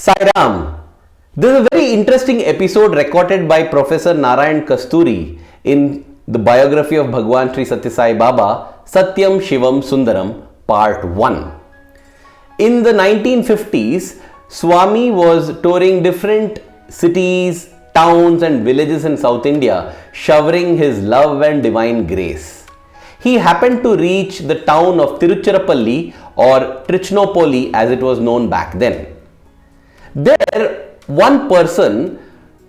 Sairam. This is a very interesting episode recorded by Professor Narayan Kasturi in the biography of Bhagawan Sri Sathya Sai Baba, Satyam Shivam Sundaram, Part 1. In the 1950s, Swami was touring different cities, towns and villages in South India, showering his love and divine grace. He happened to reach the town of Tiruchirapalli or Tiruchirapalli as it was known back then. There, one person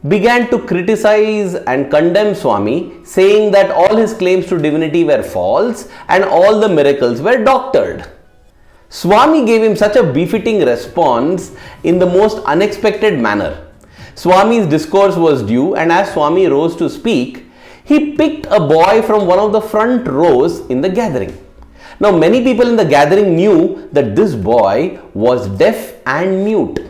began to criticize and condemn Swami, saying that all his claims to divinity were false and all the miracles were doctored. Swami gave him such a befitting response in the most unexpected manner. Swami's discourse was due, and as Swami rose to speak, he picked a boy from one of the front rows in the gathering. Now, many people in the gathering knew that this boy was deaf and mute.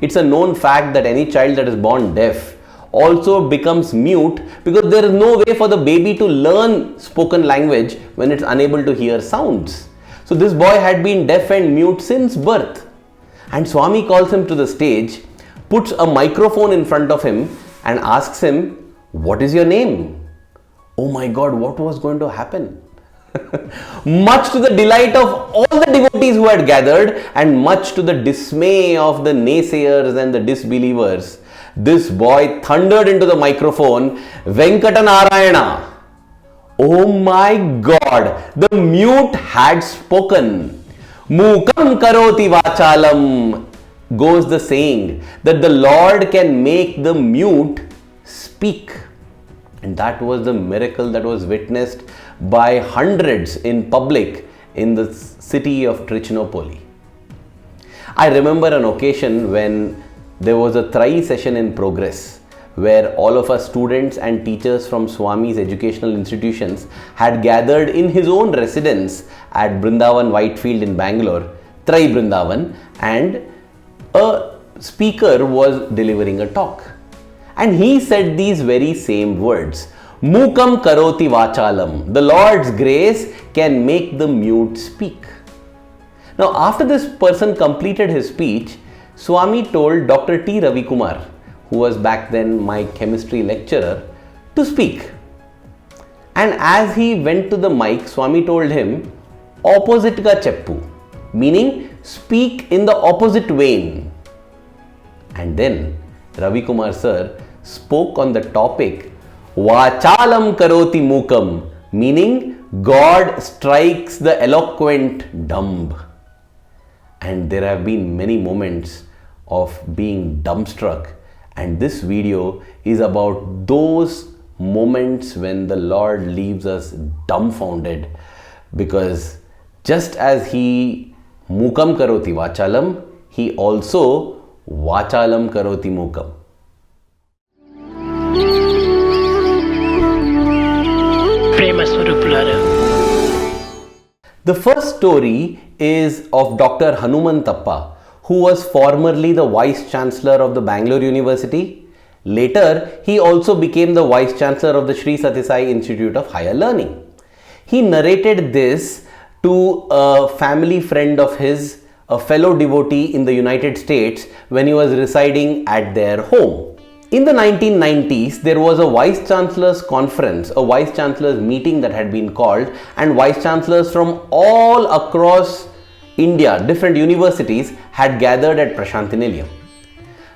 It's a known fact that any child that is born deaf also becomes mute because there is no way for the baby to learn spoken language when it's unable to hear sounds. So this boy had been deaf and mute since birth. And Swami calls him to the stage, puts a microphone in front of him and asks him, "What is your name?" Oh my God, what was going to happen? Much to the delight of all the devotees who had gathered and much to the dismay of the naysayers and the disbelievers, this boy thundered into the microphone, "Venkatanarayana." Oh my God, the mute had spoken. Mookam Karoti Vachalam, goes the saying that the Lord can make the mute speak. And that was the miracle that was witnessed by hundreds in public in the city of Tiruchirapalli. I remember an occasion when there was a Trai session in progress where all of us students and teachers from Swami's educational institutions had gathered in his own residence at Brindavan Whitefield in Bangalore, Trai Brindavan, and a speaker was delivering a talk. And he said these very same words, "Mookam Karoti Vachalam." The Lord's grace can make the mute speak. Now, after this person completed his speech, Swami told Dr. T. Ravikumar, who was back then my chemistry lecturer, to speak. And as he went to the mic, Swami told him, "Opposite ka cheppu," meaning speak in the opposite vein. And then Ravi Kumar sir spoke on the topic Vachalam Karoti Mookam, meaning God strikes the eloquent dumb. And there have been many moments of being dumbstruck, and this video is about those moments when the Lord leaves us dumbfounded, because just as he Mookam Karoti Vachalam, he also Vachalam Karoti Mookam. The first story is of Dr. Hanumanthappa, who was formerly the Vice Chancellor of the Bangalore University. Later, he also became the Vice Chancellor of the Sri Sathya Sai Institute of Higher Learning. He narrated this to a family friend of his, a fellow devotee in the United States, when he was residing at their home. In the 1990s, there was a Vice Chancellor's conference, a Vice Chancellor's meeting that had been called, and Vice Chancellors from all across India, different universities, had gathered at Prashanthi.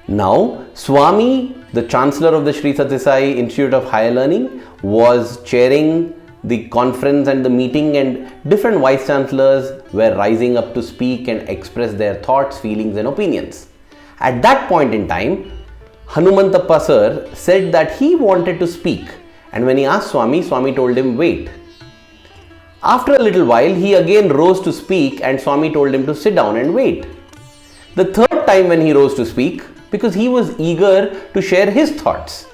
Now, Swami, the Chancellor of the Sri Sathya Sai Institute of Higher Learning, was chairing the conference and the meeting, and different Vice Chancellors were rising up to speak and express their thoughts, feelings and opinions. At that point in time, Hanumanthappa sir said that he wanted to speak, and when he asked Swami, Swami told him wait. After a little while, he again rose to speak and Swami told him to sit down and wait. The third time when he rose to speak, because he was eager to share his thoughts,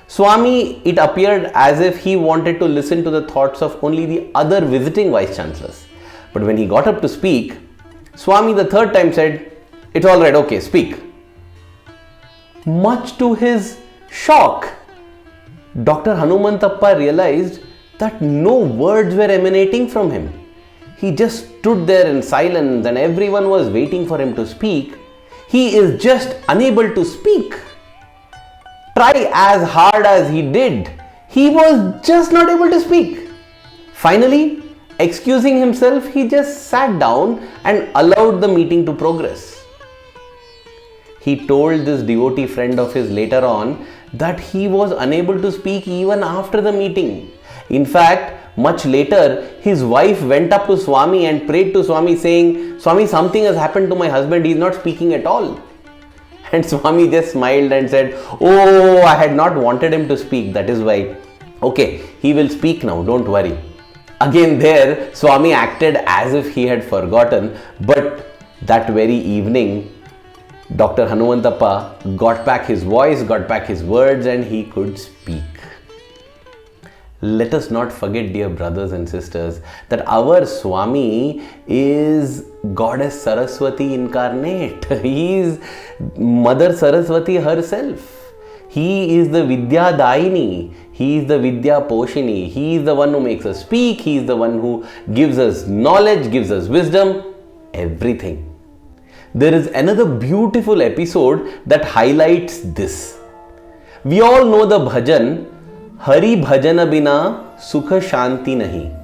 Swami, it appeared as if he wanted to listen to the thoughts of only the other visiting Vice Chancellors. But when he got up to speak, Swami the third time said, "It's all right, okay, speak." Much to his shock, Dr. Hanumanthappa realized that no words were emanating from him. He just stood there in silence and everyone was waiting for him to speak. He is just unable to speak. Try as hard as he did, he was just not able to speak. Finally, excusing himself, he just sat down and allowed the meeting to progress. He told this devotee friend of his later on that he was unable to speak even after the meeting. In fact, much later, his wife went up to Swami and prayed to Swami saying, Swami, something has happened to my husband, he is not speaking at all. And Swami just smiled and said, oh, I had not wanted him to speak, that is why. Okay, he will speak now, don't worry. Again there, Swami acted as if he had forgotten, but that very evening, Dr. Hanumanthappa got back his voice, got back his words, and he could speak. Let us not forget, dear brothers and sisters, that our Swami is Goddess Saraswati incarnate. He is Mother Saraswati herself. He is the Vidya Daini. He is the Vidya Poshini. He is the one who makes us speak. He is the one who gives us knowledge, gives us wisdom, everything. There is another beautiful episode that highlights this. We all know the bhajan, Hari Bhajana Bina Sukha Shanti Nahi.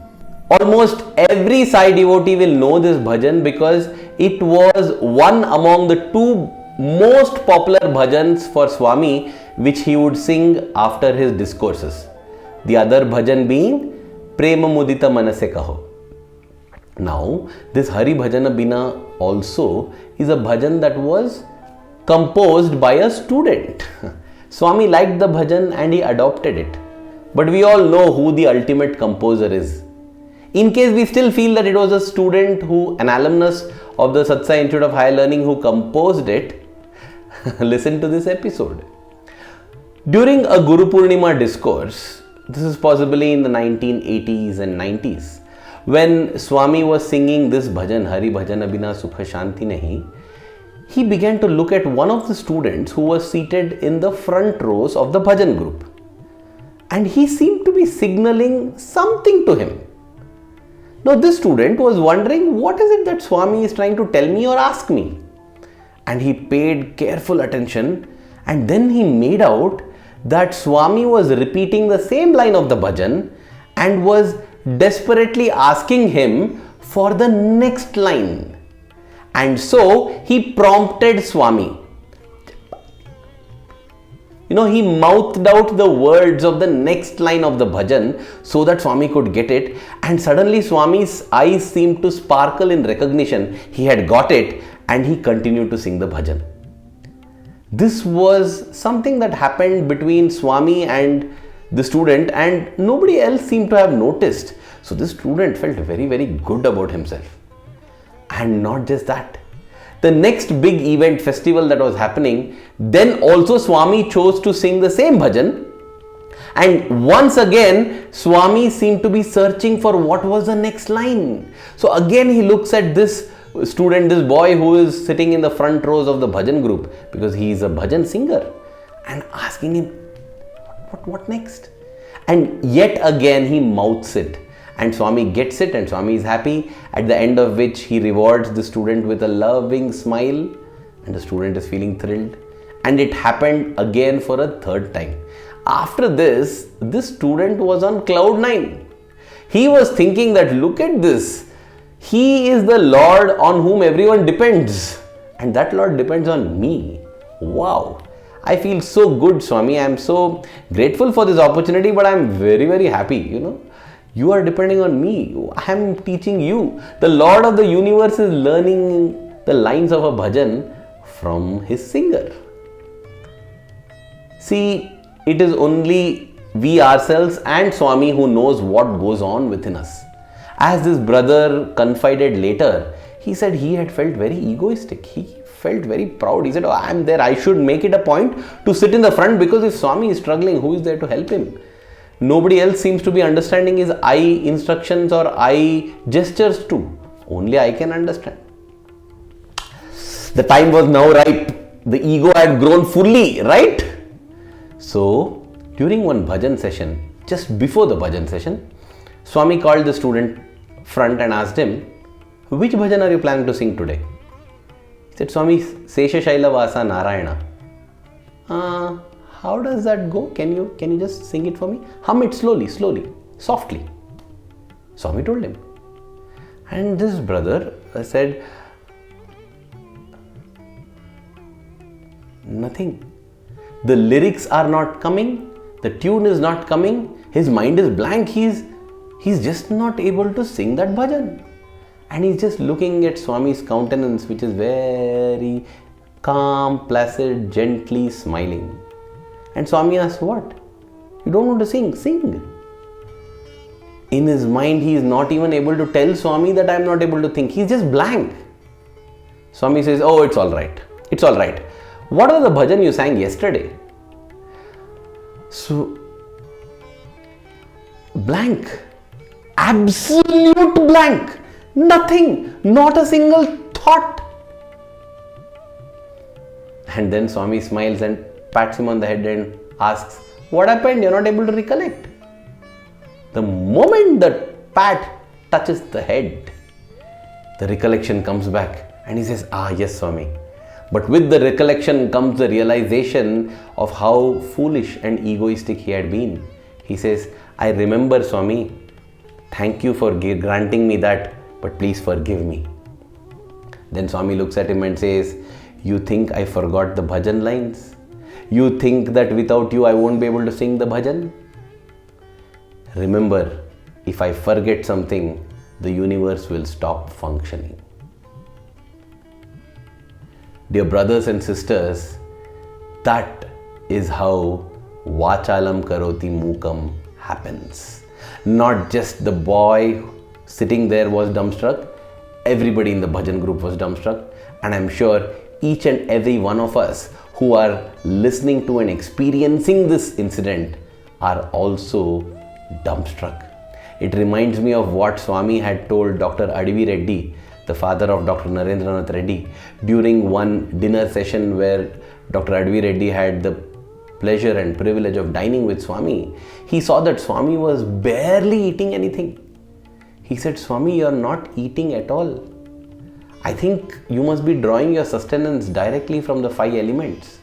Almost every Sai devotee will know this bhajan because it was one among the two most popular bhajans for Swami which he would sing after his discourses. The other bhajan being Prema Mudita Manase Kaho. Now, this Hari Bhajana Bina also is a bhajan that was composed by a student. Swami liked the bhajan and he adopted it. But we all know who the ultimate composer is. In case we still feel that it was a student an alumnus of the Sathya Sai Institute of Higher Learning who composed it, listen to this episode. During a Guru Purnima discourse, this is possibly in the 1980s and 90s, when Swami was singing this bhajan, Hari Bhajana Bina Sukha Shanti Nahi, he began to look at one of the students who was seated in the front rows of the bhajan group. And he seemed to be signaling something to him. Now this student was wondering, what is it that Swami is trying to tell me or ask me? And he paid careful attention, and then he made out that Swami was repeating the same line of the bhajan and was desperately asking him for the next line. And so he prompted Swami. He mouthed out the words of the next line of the bhajan so that Swami could get it, and suddenly Swami's eyes seemed to sparkle in recognition. He had got it and he continued to sing the bhajan. This was something that happened between Swami and the student, and nobody else seemed to have noticed. So this student felt very, very good about himself. And not just that. The next big event festival that was happening, then also Swami chose to sing the same bhajan. And once again, Swami seemed to be searching for what was the next line. So again he looks at this student, this boy who is sitting in the front rows of the bhajan group, because he is a bhajan singer, and asking him, what next? And yet again he mouths it. And Swami gets it and Swami is happy, at the end of which he rewards the student with a loving smile, and the student is feeling thrilled. And it happened again for a third time. After this student was on cloud 9. He was thinking that, look at this, he is the Lord on whom everyone depends, and that Lord depends on me. Wow, I feel so good, Swami. I am so grateful for this opportunity, but I am very, very happy, You are depending on me. I am teaching you. The Lord of the universe is learning the lines of a bhajan from his singer. See, it is only we ourselves and Swami who knows what goes on within us. As this brother confided later, he said he had felt very egoistic. He felt very proud. He said, I am there. I should make it a point to sit in the front, because if Swami is struggling, who is there to help him? Nobody else seems to be understanding his eye instructions or eye gestures too. Only I can understand. The time was now ripe. The ego had grown fully, right? So, during one bhajan session, just before the bhajan session, Swami called the student front and asked him, which bhajan are you planning to sing today? He said, Swami, Sesha Shaila Vasa Narayana. How does that go? Can you just sing it for me? Hum it slowly, softly. Swami told him. And this brother said, nothing. The lyrics are not coming. The tune is not coming. His mind is blank. He's just not able to sing that bhajan. And he's just looking at Swami's countenance, which is very calm, placid, gently smiling. And Swami asks, what? You don't want to sing? Sing. In his mind, he is not even able to tell Swami that I am not able to think. He's just blank. Swami says, oh, it's all right. It's all right. What was the bhajan you sang yesterday? So, blank. Absolute blank. Nothing. Not a single thought. And then Swami smiles and pats him on the head and asks, what happened? You're not able to recollect. The moment that pat touches the head, the recollection comes back and he says, yes, Swami. But with the recollection comes the realization of how foolish and egoistic he had been. He says, I remember, Swami. Thank you for granting me that, but please forgive me. Then Swami looks at him and says, you think I forgot the bhajan lines? You think that without you I won't be able to sing the bhajan? Remember, if I forget something, the universe will stop functioning. Dear brothers and sisters, that is how Vachalam Karoti Mookam happens. Not just the boy sitting there was dumbstruck, everybody in the bhajan group was dumbstruck, and I'm sure each and every one of us who are listening to and experiencing this incident are also dumbstruck. It reminds me of what Swami had told Dr. Adivi Reddy, the father of Dr. Narendranath Reddy, during one dinner session where Dr. Adivi Reddy had the pleasure and privilege of dining with Swami. He saw that Swami was barely eating anything. He said, Swami, you are not eating at all. I think you must be drawing your sustenance directly from the 5 elements.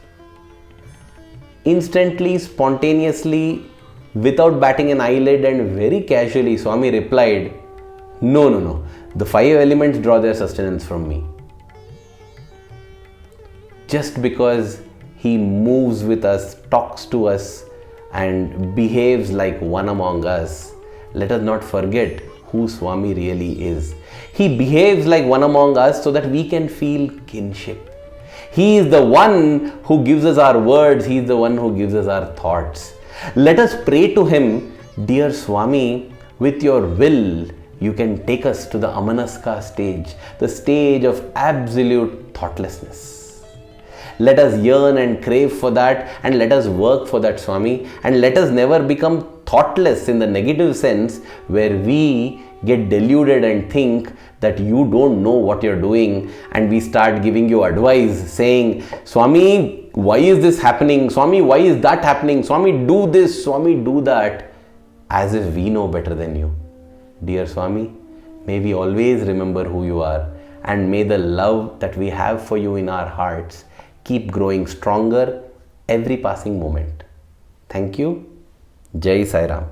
Instantly, spontaneously, without batting an eyelid and very casually, Swami replied, No. The 5 elements draw their sustenance from me. Just because he moves with us, talks to us, and behaves like one among us, let us not forget who Swami really is. He behaves like one among us so that we can feel kinship. He is the one who gives us our words. He is the one who gives us our thoughts. Let us pray to him, dear Swami, with your will, you can take us to the Amanaska stage, the stage of absolute thoughtlessness. Let us yearn and crave for that, and let us work for that, Swami, and let us never become thoughtless in the negative sense where we get deluded and think that you don't know what you're doing, and we start giving you advice saying, Swami, why is this happening? Swami, why is that happening? Swami, do this, Swami, do that, as if we know better than you. Dear Swami, may we always remember who you are, and may the love that we have for you in our hearts keep growing stronger every passing moment. Thank you. Jai Sai Ram.